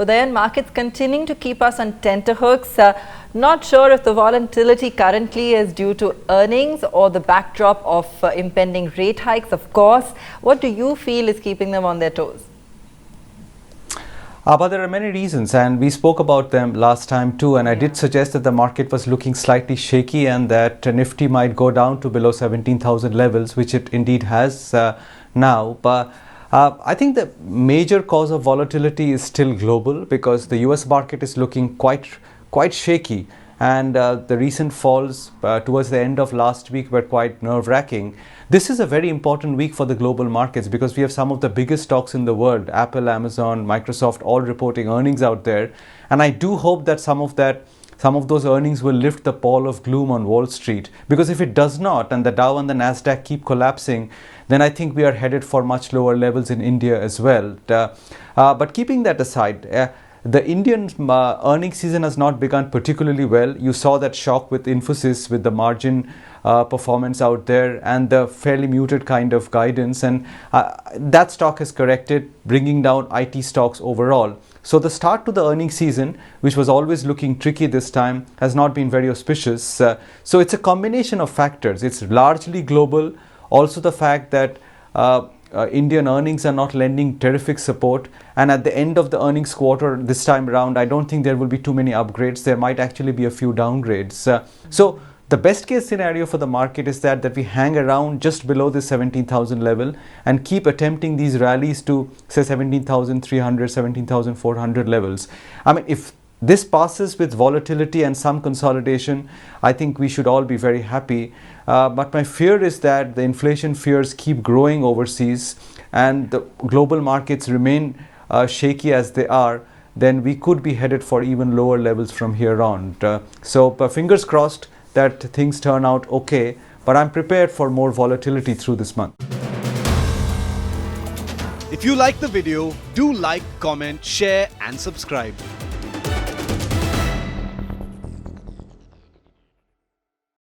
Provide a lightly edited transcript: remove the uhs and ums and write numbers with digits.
Udayan, markets continuing to keep us on tenterhooks. Not sure if the volatility currently is due to earnings or the backdrop of impending rate hikes, of course. What do you feel is keeping them on their toes? But there are many reasons, and we spoke about them last time too, and I did suggest that the market was looking slightly shaky and that Nifty might go down to below 17,000 levels, which it indeed has now. But I think the major cause of volatility is still global, because the US market is looking quite shaky, and the recent falls towards the end of last week were quite nerve-wracking. This is a very important week for the global markets because we have some of the biggest stocks in the world, Apple, Amazon, Microsoft, all reporting earnings out there. And I do hope that some of those earnings will lift the pall of gloom on Wall Street. Because if it does not, and the Dow and the Nasdaq keep collapsing, then I think we are headed for much lower levels in India as well. But keeping that aside, the Indian earnings season has not begun particularly well. You saw that shock with Infosys, with the margin performance out there and the fairly muted kind of guidance, and that stock has corrected, bringing down IT stocks overall. So the start to the earnings season, which was always looking tricky this time, has not been very auspicious. So it's a combination of factors. It's largely global. Also the fact that Indian earnings are not lending terrific support, and at the end of the earnings quarter this time around, I don't think there will be too many upgrades. There might actually be a few downgrades. So the best case scenario for the market is that we hang around just below the 17,000 level and keep attempting these rallies to say 17,300, 17,400 levels. I mean, if this passes with volatility and some consolidation, I think we should all be very happy. But my fear is that the inflation fears keep growing overseas and the global markets remain shaky as they are, then we could be headed for even lower levels from here on. So fingers crossed that things turn out okay, but I'm prepared for more volatility through this month. If you like the video, do like, comment, share and subscribe.